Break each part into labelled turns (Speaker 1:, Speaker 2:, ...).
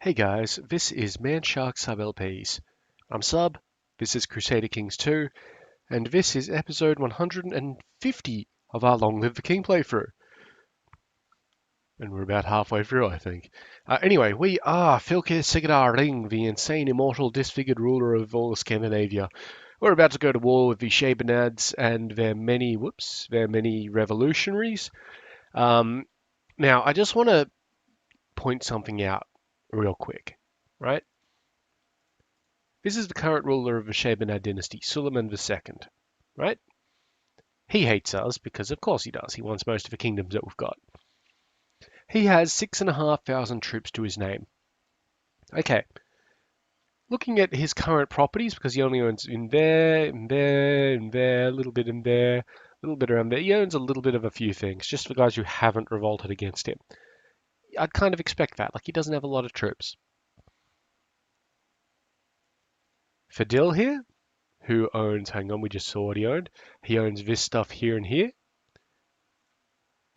Speaker 1: Hey guys, this is Manshark Sub LPs. I'm Sub, this is Crusader Kings II, and this is episode 150 of our Long Live the King playthrough. And we're about halfway through, I think. Anyway, we are Filkir Sigurdar Ring, the insane, immortal, disfigured ruler of all of Scandinavia. We're about to go to war with the Shaybanids and their many revolutionaries. Now, I just want to point something out real quick, right? This is the current ruler of the Shaybinid dynasty, Suleiman II, right? He hates us because, of course, he does. He wants most of the kingdoms that we've got. He has 6,500 troops to his name. Okay, looking at his current properties, because he only owns in there, a little bit in there, a little bit around there. He owns a little bit of a few things, just for guys who haven't revolted against him. I'd kind of expect that. Like, he doesn't have a lot of troops. Fadil here, who owns, hang on, we just saw what he owned. He owns this stuff here and here.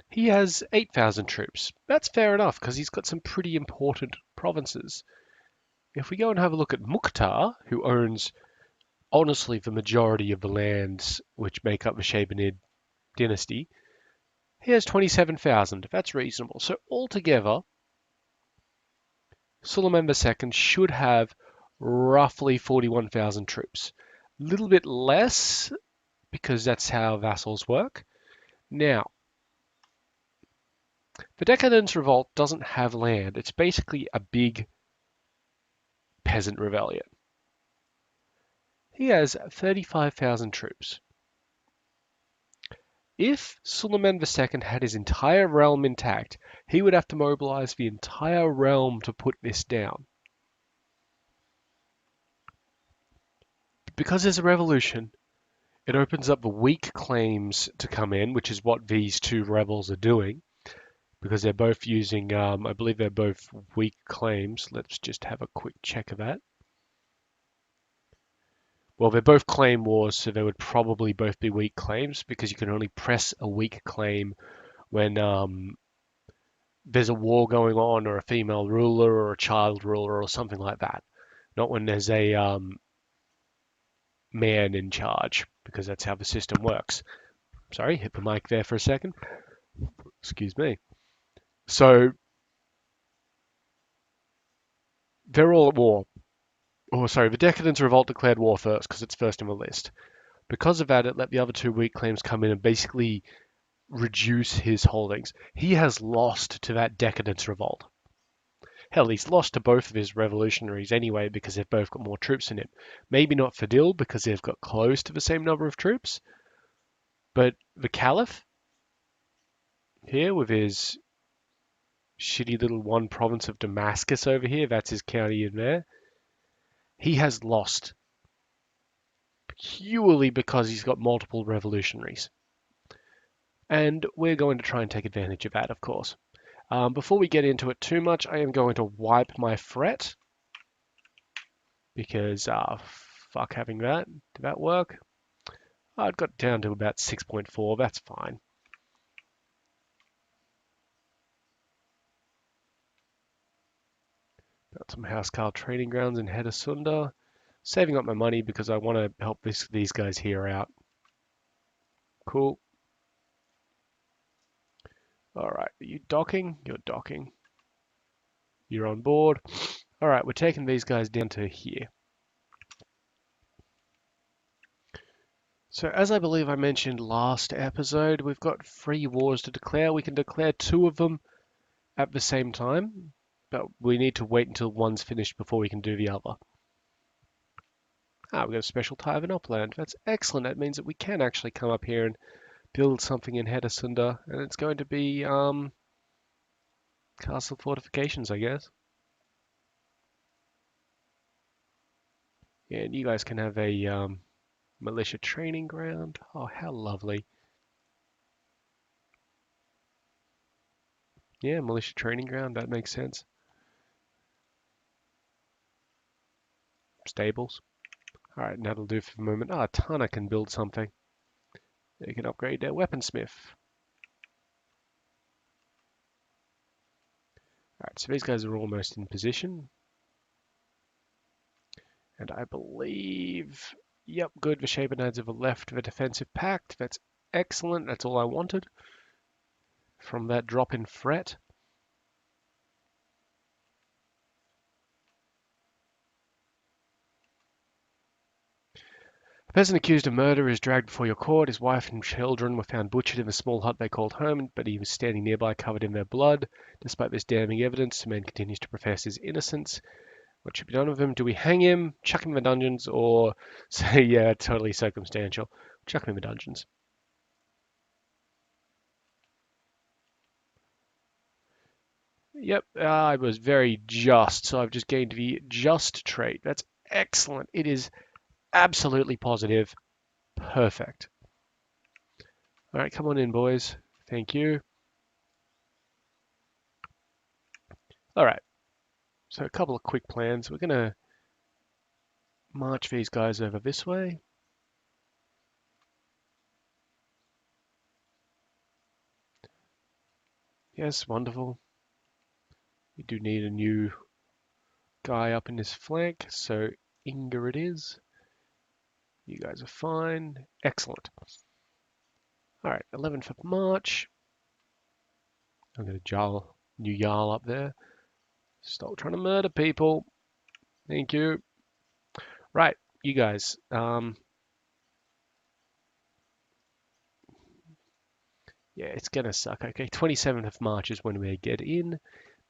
Speaker 1: He has 8,000 troops. That's fair enough because he's got some pretty important provinces. If we go and have a look at Mukhtar, who owns, honestly, the majority of the lands which make up the Shaybanid dynasty, he has 27,000. That's reasonable. So altogether, Suleiman II should have roughly 41,000 troops. A little bit less because that's how vassals work. Now, the Decadence Revolt doesn't have land. It's basically a big peasant rebellion. He has 35,000 troops. If Suleiman II had his entire realm intact, he would have to mobilize the entire realm to put this down. Because there's a revolution, it opens up the weak claims to come in, which is what these two rebels are doing. Because they're both using, I believe they're both weak claims. Let's just have a quick check of that. Well, they're both claim wars, so they would probably both be weak claims because you can only press a weak claim when there's a war going on or a female ruler or a child ruler or something like that. Not when there's a man in charge, because that's how the system works. Sorry, hit the mic there for a second. Excuse me. So they're all at war. Oh, sorry, the Decadence Revolt declared war first because it's first in the list. Because of that, it let the other two weak claims come in and basically reduce his holdings. He has lost to that Decadence Revolt. Hell, he's lost to both of his revolutionaries anyway because they've both got more troops than him. Maybe not Fadil because they've got close to the same number of troops, but the Caliph here with his shitty little one province of Damascus over here, that's his county in there, he has lost purely because he's got multiple revolutionaries. And we're going to try and take advantage of that, of course. Before we get into it too much, I am going to wipe my threat because fuck having that. Did that work? Oh, it got down to about 6.4. That's fine. Got some housecarl training grounds in Hedesunda. Saving up my money because I want to help these guys here out. Cool. All right, are you docking? You're docking. You're on board. All right, we're taking these guys down to here. So as I believe I mentioned last episode, we've got 3 wars to declare. We can declare 2 of them at the same time, but we need to wait until one's finished before we can do the other. We've got a special tie of an upland. That's excellent. That means that we can actually come up here and build something in Hedesunda, and it's going to be castle fortifications, I guess. Yeah, and you guys can have a militia training ground. Oh, how lovely. Yeah, militia training ground, that makes sense. Stables. All right, that'll do for the moment. Tana can build something. They can upgrade their weaponsmith. All right, so these guys are almost in position. And I believe, yep, good. The Shaybanids have left the defensive pact. That's excellent. That's all I wanted from that drop in fret. A peasant accused of murder is dragged before your court. His wife and children were found butchered in the small hut they called home, but he was standing nearby covered in their blood. Despite this damning evidence, the man continues to profess his innocence. What should be done with him? Do we hang him, chuck him in the dungeons, or say, yeah, totally circumstantial? Chuck him in the dungeons. Yep, I was very just, so I've just gained the just trait. That's excellent. It is absolutely positive. Perfect. All right, come on in, boys. Thank you. All right, so a couple of quick plans. We're going to march these guys over this way. Yes, wonderful. We do need a new guy up in this flank, so Inga it is. You guys are fine. Excellent. All right, 11th of March. I'm going to new Jarl up there. Stop trying to murder people. Thank you. Right, you guys. Yeah, it's going to suck. Okay, 27th of March is when we get in.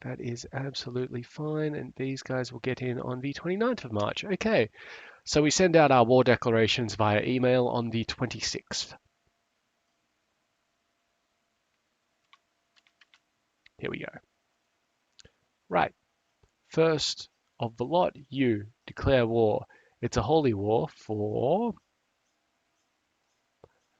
Speaker 1: That is absolutely fine. And these guys will get in on the 29th of March. Okay, so we send out our war declarations via email on the 26th. Here we go. Right, first of the lot, you declare war. It's a holy war for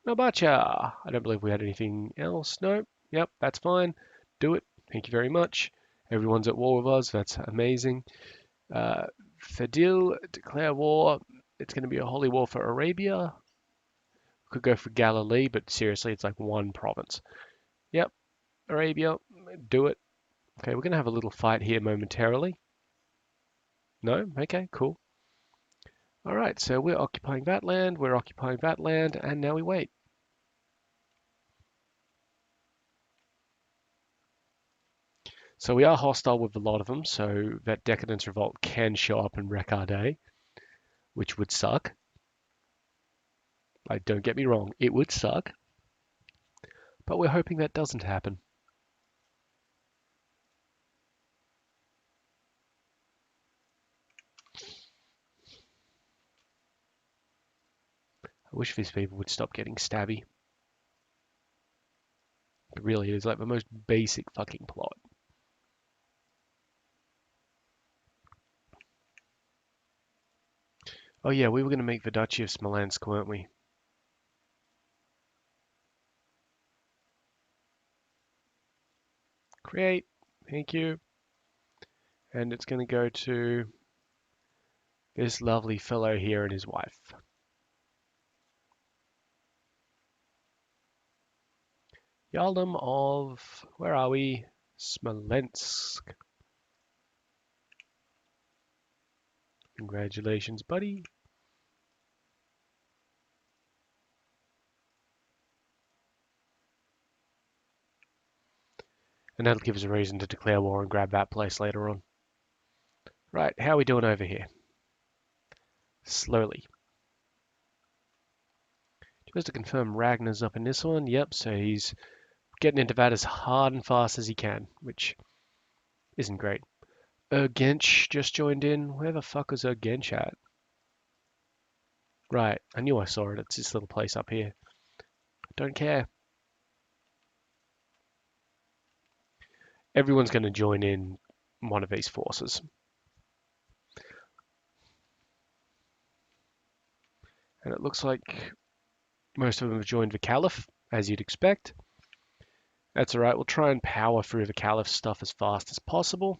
Speaker 1: Nabacha. I don't believe we had anything else. No. Yep, that's fine. Do it. Thank you very much. Everyone's at war with us. That's amazing. Fadil, declare war. It's going to be a holy war for Arabia. Could go for Galilee, but seriously, it's like one province. Yep, Arabia, do it. Okay, we're going to have a little fight here momentarily. No? Okay, cool. All right, so we're occupying that land, we're occupying that land, and now we wait. So we are hostile with a lot of them, so that Decadence Revolt can show up and wreck our day, which would suck. Like, don't get me wrong, it would suck. But we're hoping that doesn't happen. I wish these people would stop getting stabby. It really is like the most basic fucking plot. Oh yeah, we were going to make the Duchy of Smolensk, weren't we? Create. Thank you. And it's going to go to this lovely fellow here and his wife. Yaldom of, where are we? Smolensk. Congratulations, buddy. And that'll give us a reason to declare war and grab that place later on. Right, how are we doing over here? Slowly. Just to confirm, Ragnar's up in this one. Yep, so he's getting into that as hard and fast as he can, which isn't great. Gench just joined in. Where the fuck is Gench at? Right, I knew I saw it. It's this little place up here. Don't care. Everyone's going to join in one of these forces. And it looks like most of them have joined the Caliph, as you'd expect. That's alright, we'll try and power through the Caliph stuff as fast as possible.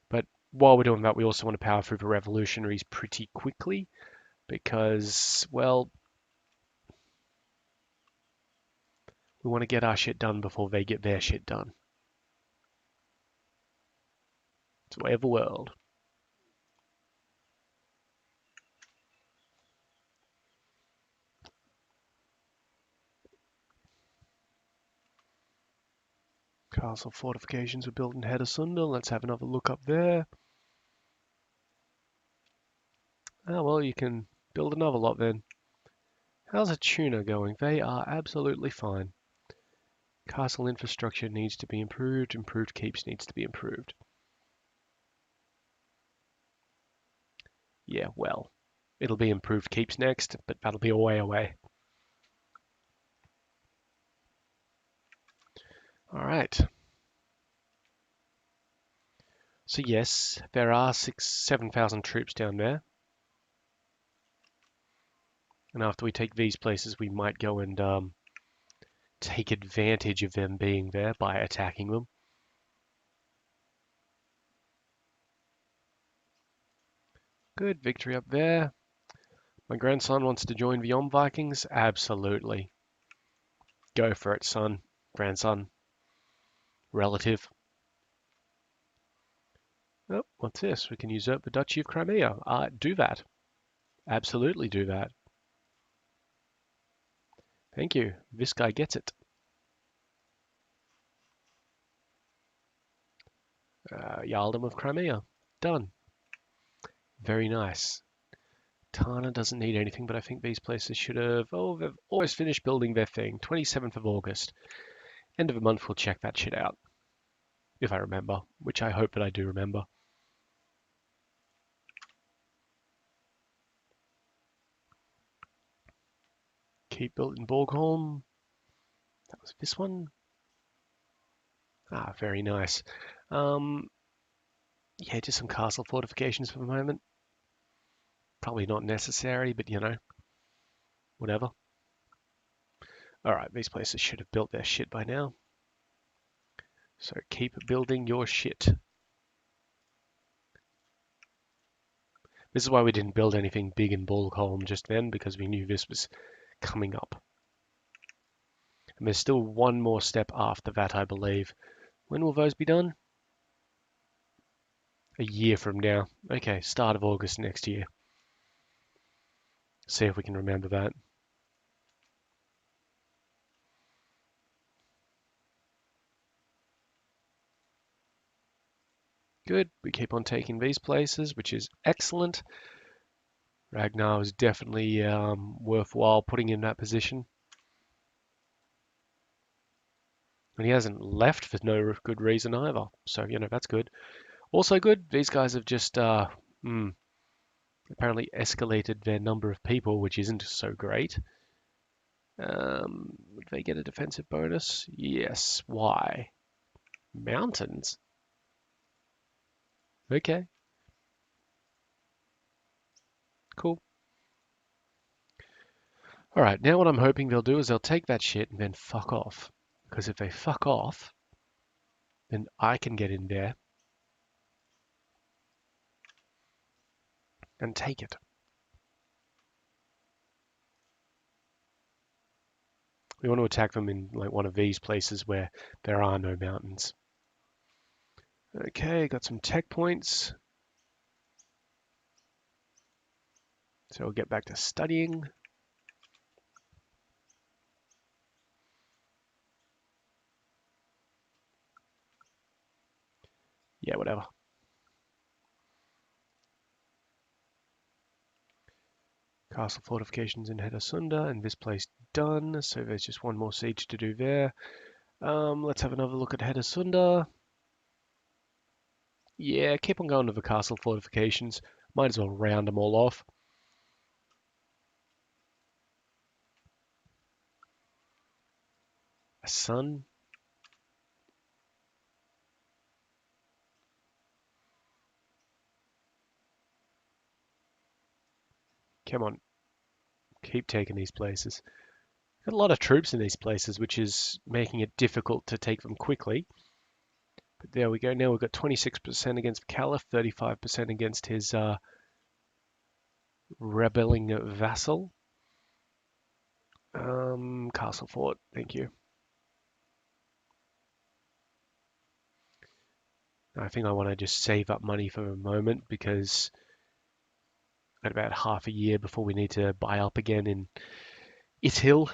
Speaker 1: But while we're doing that, we also want to power through the revolutionaries pretty quickly because, well, we want to get our shit done before they get their shit done. It's the way of the world. Castle fortifications were built in Hedesunda. Let's have another look up there. Oh, well, you can build another lot then. How's a tuna going? They are absolutely fine. Castle infrastructure needs to be improved. Improved keeps needs to be improved. Yeah, well, it'll be improved keeps next, but that'll be a way away. All right. So yes, there are 7,000 troops down there. And after we take these places, we might go and take advantage of them being there by attacking them. Good, victory up there. My grandson wants to join the Vikings? Absolutely. Go for it, son, grandson, relative. Oh, what's this? We can usurp the Duchy of Crimea. Do that. Absolutely do that. Thank you. This guy gets it. Jarldom of Crimea. Done. Very nice. Tana doesn't need anything, but I think these places should have... Oh, they've almost finished building their thing. 27th of August. End of the month, we'll check that shit out. If I remember, which I hope that I do remember. Keep built in Borgholm. That was this one. Ah, very nice. Yeah, just some castle fortifications for the moment. Probably not necessary, but you know, whatever. Alright, these places should have built their shit by now. So keep building your shit. This is why we didn't build anything big in Borgholm just then, because we knew this was coming up. And there's still one more step after that, I believe. When will those be done? A year from now. Okay, start of August next year. See if we can remember that. Good, we keep on taking these places, which is excellent. Ragnar is definitely worthwhile putting in that position. And he hasn't left for no good reason either. So, you know, that's good. Also good, these guys have just apparently escalated their number of people, which isn't so great. Would they get a defensive bonus? Yes. Why? Mountains? Okay. Cool. Alright, now what I'm hoping they'll do is they'll take that shit and then fuck off. Because if they fuck off, then I can get in there and take it. We want to attack them in like one of these places where there are no mountains. Okay, got some tech points. So we'll get back to studying. Yeah, whatever. Castle fortifications in Hedesunda, and this place done. So there's just one more siege to do there. Let's have another look at Hedesunda. Yeah, keep on going to the castle fortifications. Might as well round them all off. A sun. Come on. Keep taking these places. Got a lot of troops in these places, which is making it difficult to take them quickly. But there we go. Now we've got 26% against the Caliph, 35% against his rebelling vassal. Castle fort, thank you. I think I want to just save up money for a moment because I've got about half a year before we need to buy up again in Ithill.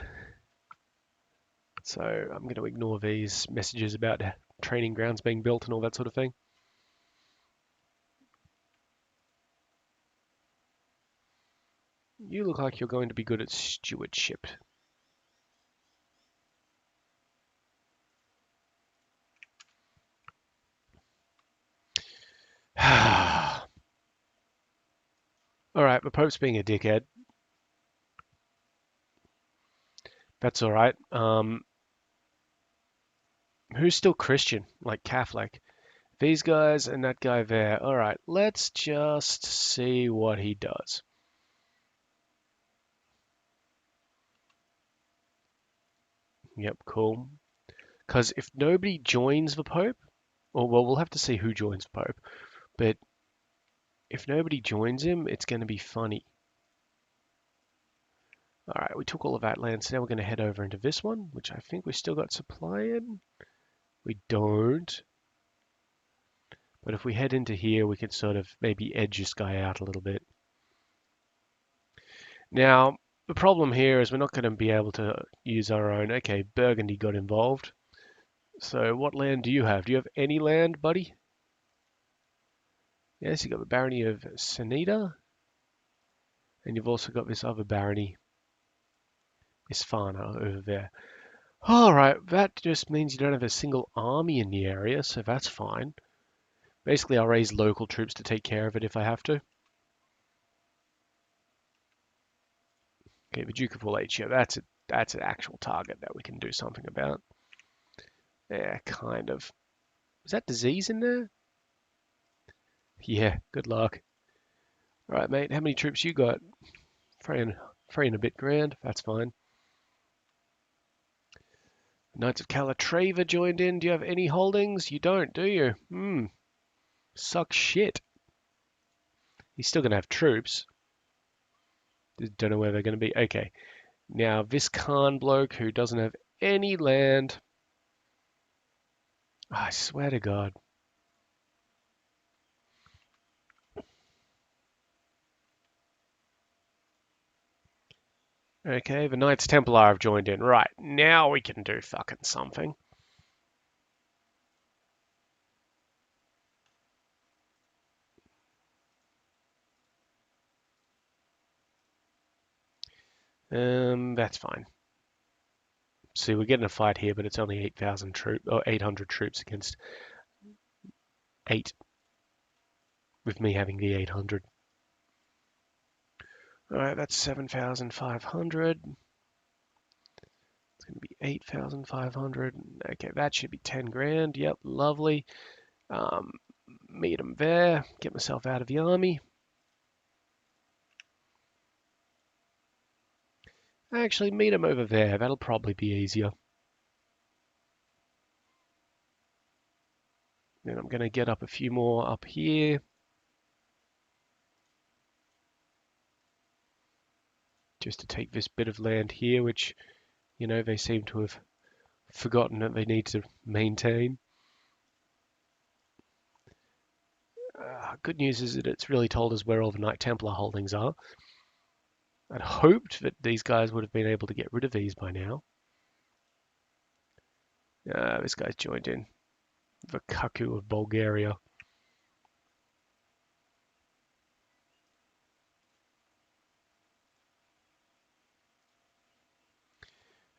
Speaker 1: So I'm going to ignore these messages about training grounds being built and all that sort of thing. You look like you're going to be good at stewardship. All right, the Pope's being a dickhead. That's all right. Who's still Christian, like Catholic? These guys and that guy there. All right, let's just see what he does. Yep, cool. Because if nobody joins the Pope, or well, we'll have to see who joins the Pope. But if nobody joins him, it's going to be funny. All right, we took all of that land, so now we're going to head over into this one, which I think we still got supply in. We don't. But if we head into here, we can sort of maybe edge this guy out a little bit. Now, the problem here is we're not going to be able to use our own. Okay, Burgundy got involved. So what land do you have? Do you have any land, buddy? Yes, you've got the barony of Ceneda. And you've also got this other barony, Isfana, over there. All right, that just means you don't have a single army in the area, so that's fine. Basically, I'll raise local troops to take care of it if I have to. Okay, the Duke of Wallachia, that's an actual target that we can do something about. Yeah, kind of. Is that disease in there? Yeah, good luck. All right, mate, how many troops you got? Three and a bit grand, that's fine. Knights of Calatrava joined in. Do you have any holdings? You don't, do you? Suck shit. He's still going to have troops. Don't know where they're going to be. Okay. Now, this Khan bloke who doesn't have any land. I swear to God. Okay, the Knights Templar have joined in. Right, now we can do fucking something. That's fine. See, we're getting a fight here, but it's only 8,000 troops, or 800 troops against 8, with me having the 800. Alright, that's 7,500. It's going to be 8,500. Okay, that should be 10 grand. Yep, lovely. Um, Meet him there. Get myself out of the army. Actually, meet him over there. That'll probably be easier. Then I'm going to get up a few more up here. Just to take this bit of land here, which, you know, they seem to have forgotten that they need to maintain. Good news is that it's really told us where all the Knight Templar holdings are. I'd hoped that these guys would have been able to get rid of these by now. This guy's joined in. The Kaku of Bulgaria.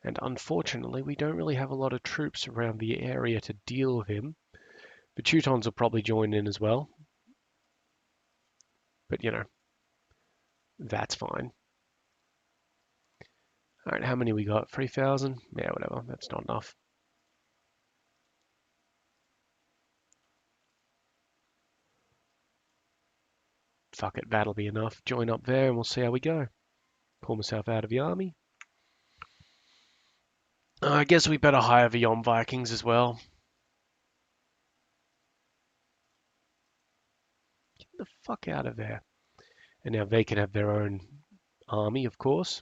Speaker 1: And unfortunately, we don't really have a lot of troops around the area to deal with him. The Teutons will probably join in as well. But, you know, that's fine. All right, how many we got? 3,000? Yeah, whatever. That's not enough. Fuck it, that'll be enough. Join up there and we'll see how we go. Pull myself out of the army. I guess we better hire the Yom Vikings as well. Get the fuck out of there. And now they can have their own army, of course.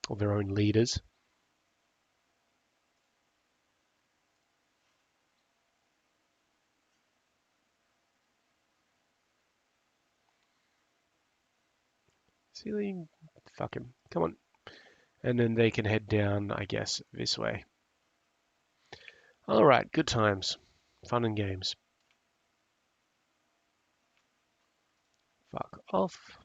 Speaker 1: Or their own leaders. See, fuck him. Come on. And then they can head down, I guess, this way. All right, good times. Fun and games. Fuck off.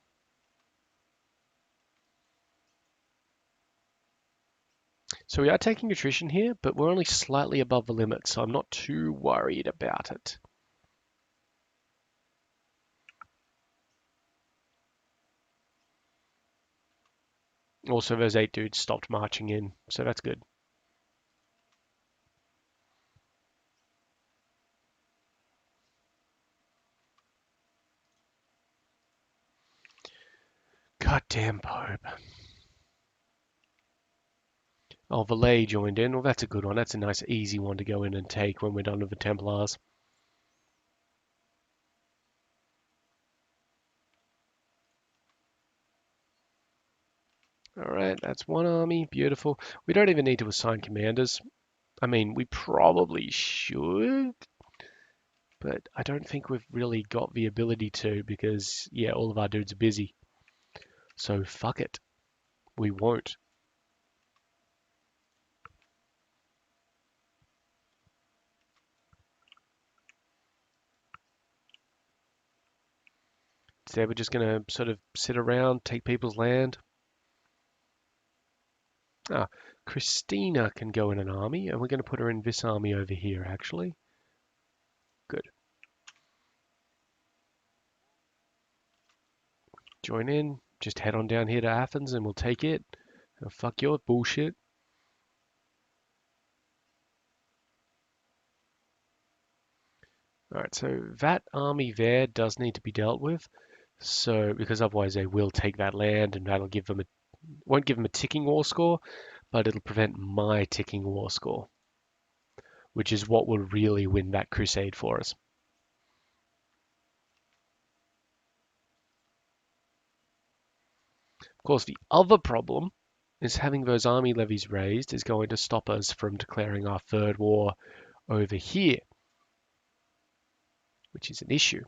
Speaker 1: So we are taking attrition here, but we're only slightly above the limit, so I'm not too worried about it. Also, those 8 dudes stopped marching in, so that's good. Goddamn Pope. Oh, Valet joined in. Well, that's a good one. That's a nice, easy one to go in and take when we're done with the Templars. All right, that's one army. Beautiful. We don't even need to assign commanders. I mean, we probably should, but I don't think we've really got the ability to because, yeah, all of our dudes are busy. So fuck it. We won't. Instead, we're just going to sort of sit around, take people's land. Ah, Christina can go in an army, and we're going to put her in this army over here, actually. Good. Join in. Just head on down here to Athens, and we'll take it. Oh, fuck your bullshit. All right, so that army there does need to be dealt with. So, because otherwise they will take that land, and that'll give them won't give them a ticking war score, but it'll prevent my ticking war score, which is what will really win that crusade for us. Of course, the other problem is having those army levies raised is going to stop us from declaring our third war over here, which is an issue.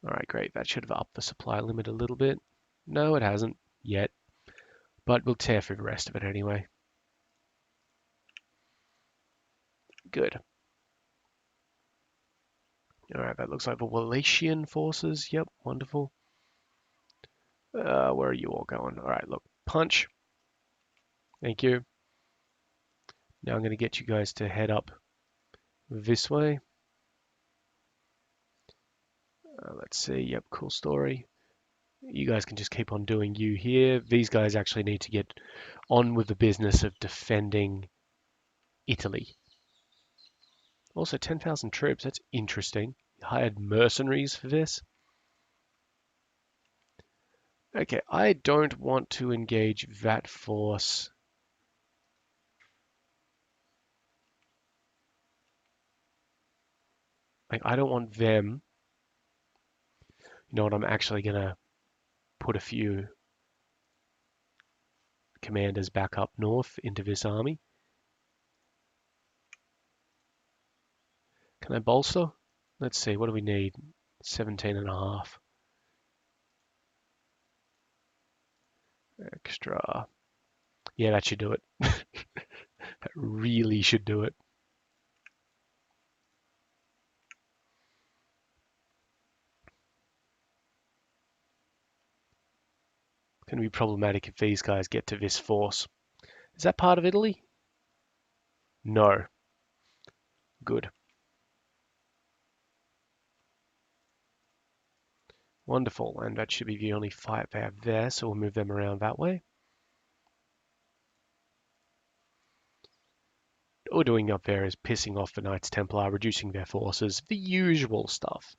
Speaker 1: All right, great. That should have upped the supply limit a little bit. No, it hasn't yet, but we'll tear through the rest of it anyway. Good. All right, that looks like the Wallachian forces. Yep, wonderful. Where are you all going? All right, look, punch. Thank you. Now I'm going to get you guys to head up this way. Let's see. Yep, cool story. You guys can just keep on doing you here. These guys actually need to get on with the business of defending Italy. Also, 10,000 troops. That's interesting. You hired mercenaries for this. Okay, I don't want to engage that force. Like, I don't want them. You know what? I'm actually going to put a few commanders back up north into this army. Can I bolster? Let's see, what do we need? 17 and a half. Extra. Yeah, that should do it. That really should do it. It's going to be problematic if these guys get to this force. Is that part of Italy? No. Good. Wonderful. And that should be the only fight they have there, so we'll move them around that way. All we're doing up there is pissing off the Knights Templar, reducing their forces, the usual stuff.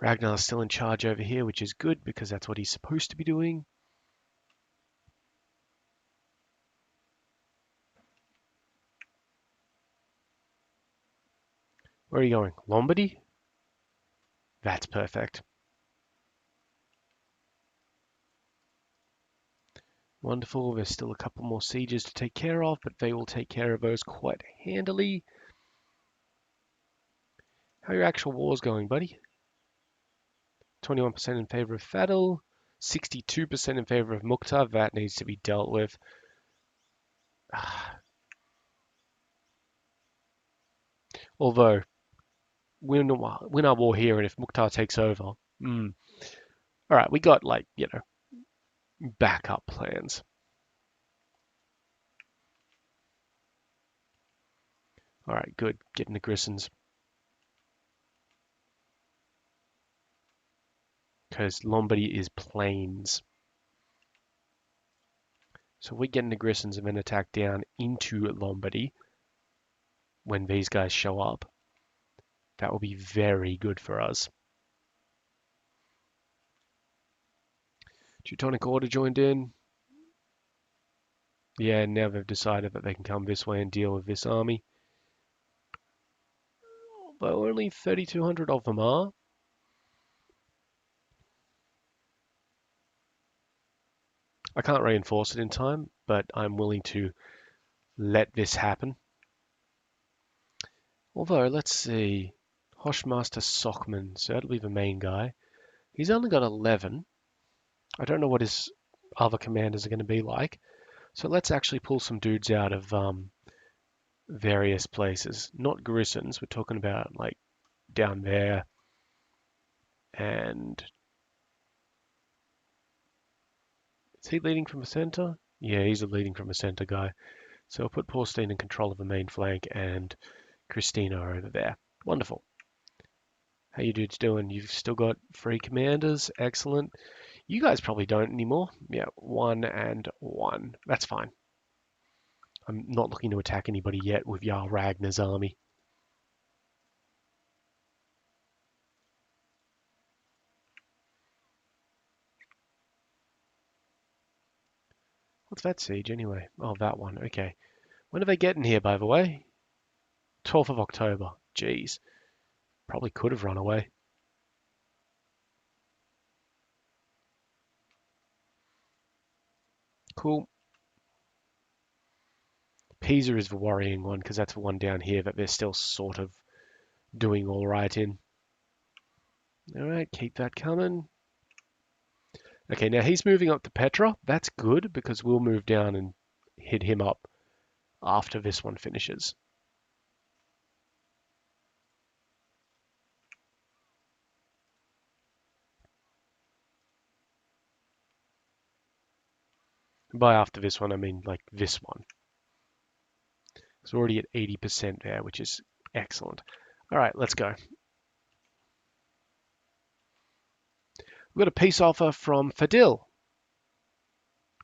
Speaker 1: Ragnar's still in charge over here, which is good because that's what he's supposed to be doing. Where are you going? Lombardy? That's perfect. Wonderful. There's still a couple more sieges to take care of, but they will take care of those quite handily. How are your actual wars going, buddy? 21% in favor of Fadl, 62% in favor of Mukhtar. That needs to be dealt with. Although, win our war here, and if Mukhtar takes over, all right, we got like backup plans. All right, good. Getting the Grisons because Lombardy is plains. So we're getting the Grisons and then attack down into Lombardy when these guys show up. That will be very good for us. Teutonic Order joined in. Yeah, now they've decided that they can come this way and deal with this army. Though only 3,200 of them are. I can't reinforce it in time, but I'm willing to let this happen. Although, let's see. Hoshmaster Sockman, so that'll be the main guy. He's only got 11. I don't know what his other commanders are going to be like. So let's actually pull some dudes out of various places. Not garrisons, we're talking about like down there. And is he leading from the center? Yeah, he's a leading from the center guy. So I'll put Paulstein in control of the main flank and Christina over there. Wonderful. How you dudes doing? You've still got 3 commanders. Excellent. You guys probably don't anymore. Yeah, 1 and 1. That's fine. I'm not looking to attack anybody yet with Jarl Ragnar's army. What's that siege anyway? Oh, that one. Okay. When are they getting here, by the way? 12th of October. Jeez. Probably could have run away. Cool. Pisa is the worrying one because that's the one down here that they're still sort of doing all right in. All right, keep that coming. Okay, now he's moving up to Petra. That's good because we'll move down and hit him up after this one finishes. By after this one, I mean like this one. It's already at 80% there, which is excellent. All right, let's go. We've got a peace offer from Fadil.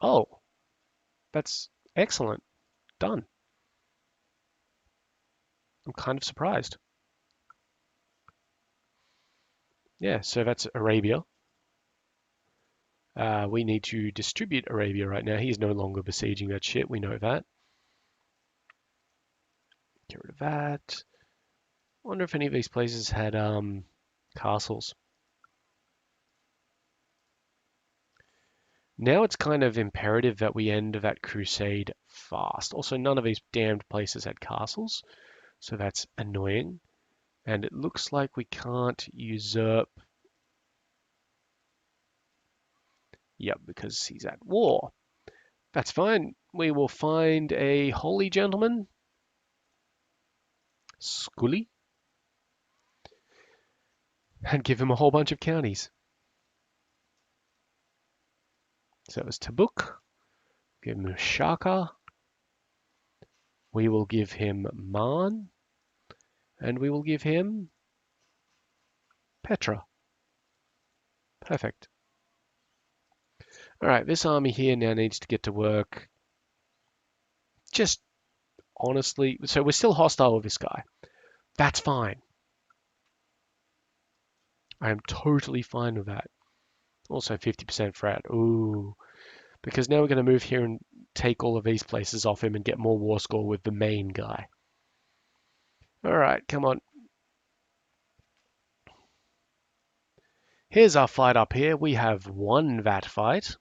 Speaker 1: Oh, that's excellent. Done. I'm kind of surprised. Yeah, so that's Arabia. We need to distribute Arabia right now. He's no longer besieging that shit. We know that. Get rid of that. Wonder if any of these places had castles. Now it's kind of imperative that we end that crusade fast. Also, none of these damned places had castles, so that's annoying. And it looks like we can't usurp. Yep, because he's at war. That's fine. We will find a holy gentleman, Scully, and give him a whole bunch of counties. So it was Tabuk. Give him Shaka. We will give him Man. And we will give him Petra. Perfect. All right, this army here now needs to get to work. Just honestly, so we're still hostile with this guy. That's fine. I am totally fine with that. Also 50% frat. Ooh. Because now we're going to move here and take all of these places off him and get more war score with the main guy. All right, come on. Here's our fight up here. We have won that fight,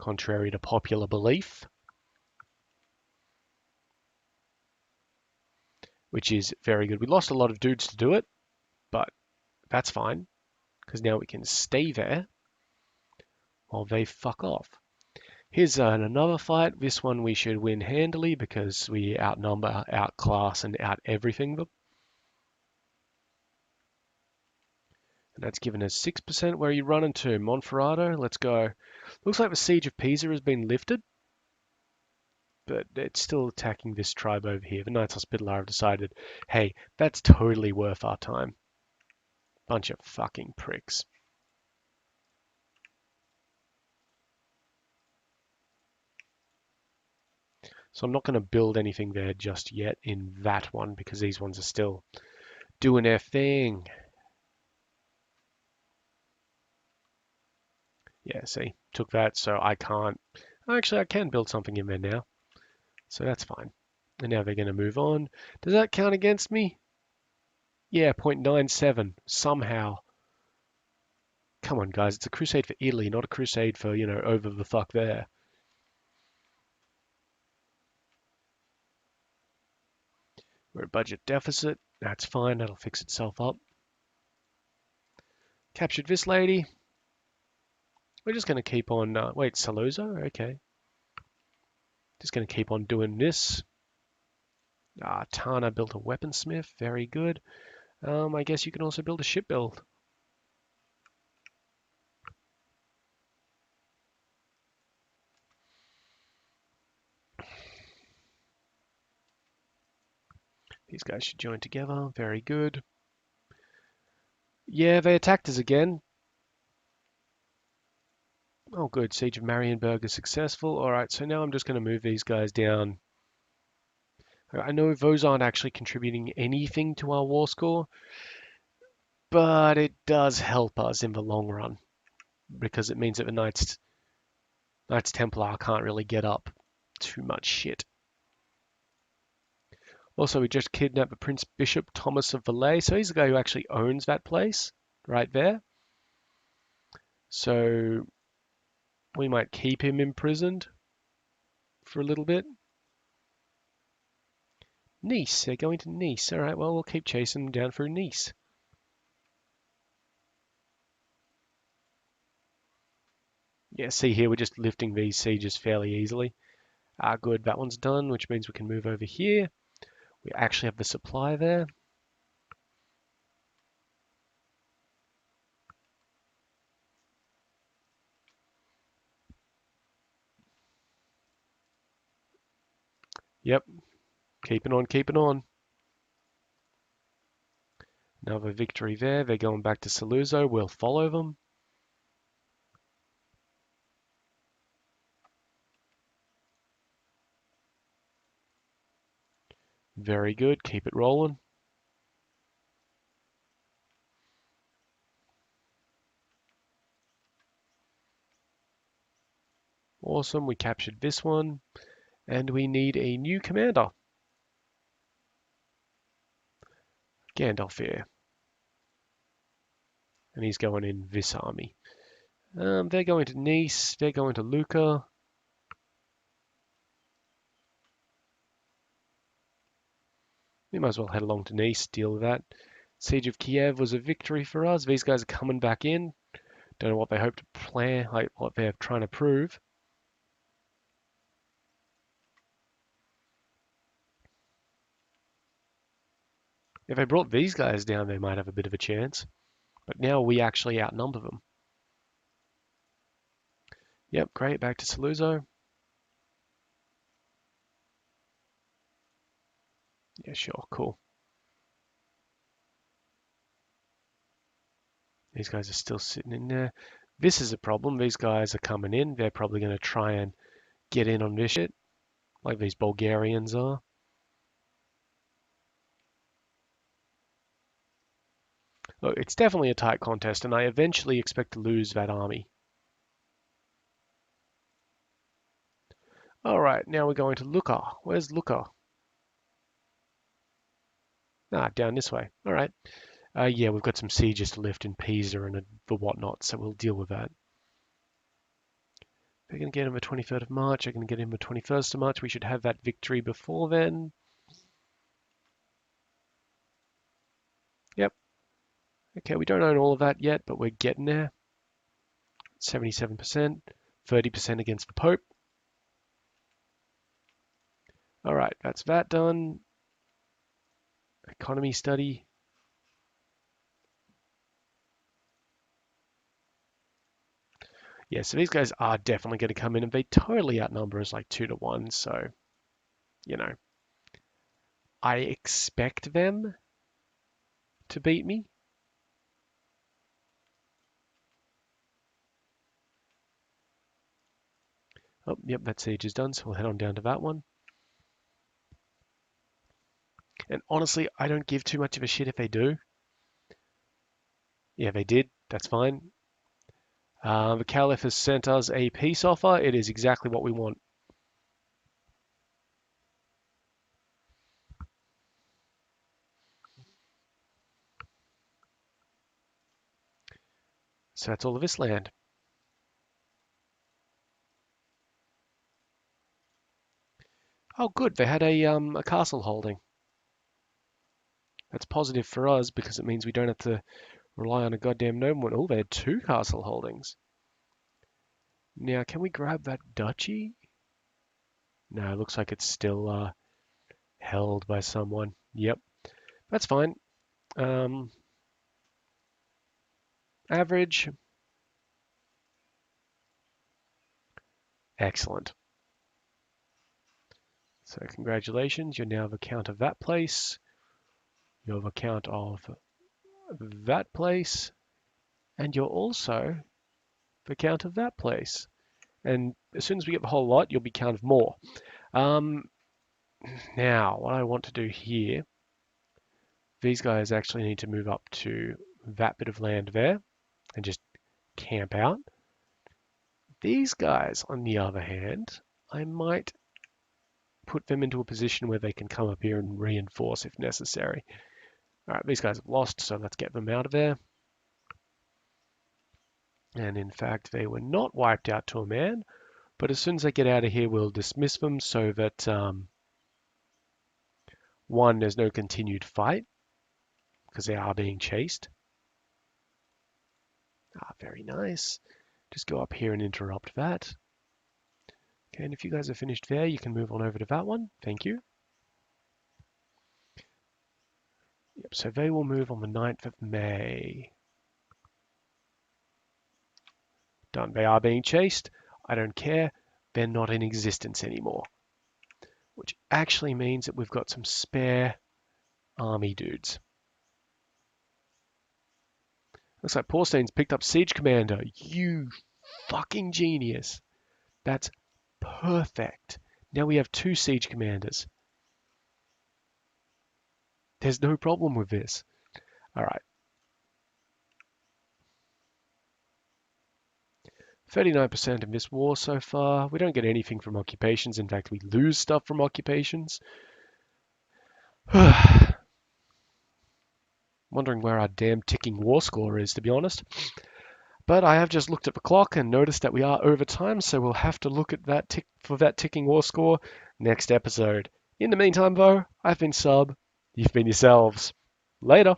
Speaker 1: contrary to popular belief, which is very good. We lost a lot of dudes to do it, but that's fine, because now we can stay there while they fuck off. Here's another fight. This one we should win handily because we outnumber, outclass, and out everything them. And that's given us 6%. Where are you running to? Monferrato? Let's go. Looks like the Siege of Pisa has been lifted, but it's still attacking this tribe over here. The Knights Hospitaller have decided, hey, that's totally worth our time. Bunch of fucking pricks. So I'm not going to build anything there just yet in that one because these ones are still doing their thing. Yeah, see, took that, so I can't. Actually, I can build something in there now, so that's fine. And now they're going to move on. Does that count against me? Yeah, 0.97 somehow. Come on, guys, it's a crusade for Italy, not a crusade for, over the fuck there. We're at budget deficit. That's fine, that'll fix itself up. Captured this lady. We're just going to keep on, wait, Saluzzo? Okay. Just going to keep on doing this. Tana built a weaponsmith, very good. I guess you can also build a ship build. These guys should join together, very good. Yeah, they attacked us again. Oh, good. Siege of Marienburg is successful. All right, so now I'm just going to move these guys down. I know those aren't actually contributing anything to our war score, but it does help us in the long run because it means that the Knights Templar can't really get up too much shit. Also, we just kidnapped the Prince Bishop Thomas of Valais, so he's the guy who actually owns that place right there. So we might keep him imprisoned for a little bit. Nice, they're going to Nice. All right, well, we'll keep chasing them down through Nice. Yeah, see here, we're just lifting these sieges fairly easily. Good, that one's done, which means we can move over here. We actually have the supply there. Yep, keeping on, keeping on. Another victory there. They're going back to Saluzzo. We'll follow them. Very good. Keep it rolling. Awesome. We captured this one. And we need a new commander. Gandalf here. And he's going in this army. They're going to Nice. They're going to Lucca. We might as well head along to Nice, deal with that. Siege of Kiev was a victory for us. These guys are coming back in. Don't know what they hope to plan, like what they're trying to prove. If they brought these guys down, they might have a bit of a chance. But now we actually outnumber them. Yep, great. Back to Saluzzo. Yeah, sure, cool. These guys are still sitting in there. This is a problem. These guys are coming in. They're probably going to try and get in on this shit, like these Bulgarians are. Look, it's definitely a tight contest, and I eventually expect to lose that army. All right, now we're going to Lucca. Where's Lucca? Down this way. All right. Yeah, we've got some sieges to lift in Pisa and the whatnot, so we'll deal with that. They're going to get him the 23rd of March. They're going to get him the 21st of March. We should have that victory before then. Yep. Okay, we don't own all of that yet, but we're getting there. 77%, 30% against the Pope. All right, that's that done. Economy study. Yeah, so these guys are definitely going to come in and they totally outnumber us like 2 to 1. So, you know, I expect them to beat me. Oh, yep, that siege is done, so we'll head on down to that one. And honestly, I don't give too much of a shit if they do. Yeah, they did. That's fine. The Caliph has sent us a peace offer. It is exactly what we want. So that's all of this land. Oh, good. They had a castle holding. That's positive for us because it means we don't have to rely on a goddamn nobleman. Oh, they had 2 castle holdings. Now, can we grab that duchy? No, it looks like it's still held by someone. Yep, that's fine. Um, Average. Excellent. So congratulations, you now have a count of that place. You have a count of that place. And you're also the count of that place. And as soon as we get the whole lot, you'll be count of more. Um, Now, what I want to do here, these guys actually need to move up to that bit of land there and just camp out. These guys, on the other hand, I might put them into a position where they can come up here and reinforce if necessary. All right, these guys have lost, so let's get them out of there. And in fact, they were not wiped out to a man, but as soon as they get out of here, we'll dismiss them so that, one, there's no continued fight because they are being chased. Ah, very nice. Just go up here and interrupt that. Okay, and if you guys are finished there, you can move on over to that one. Thank you. Yep, so they will move on the 9th of May. Done. They are being chased. I don't care. They're not in existence anymore. Which actually means that we've got some spare army dudes. Looks like Porstein's picked up Siege Commander. You fucking genius. That's perfect. Now we have 2 Siege Commanders. There's no problem with this. All right. 39% in this war so far. We don't get anything from occupations. In fact, we lose stuff from occupations. Wondering where our damn ticking war score is, to be honest. But I have just looked at the clock and noticed that we are over time, so we'll have to look at that for that ticking war score next episode. In the meantime, though, I've been Sub. You've been yourselves. Later.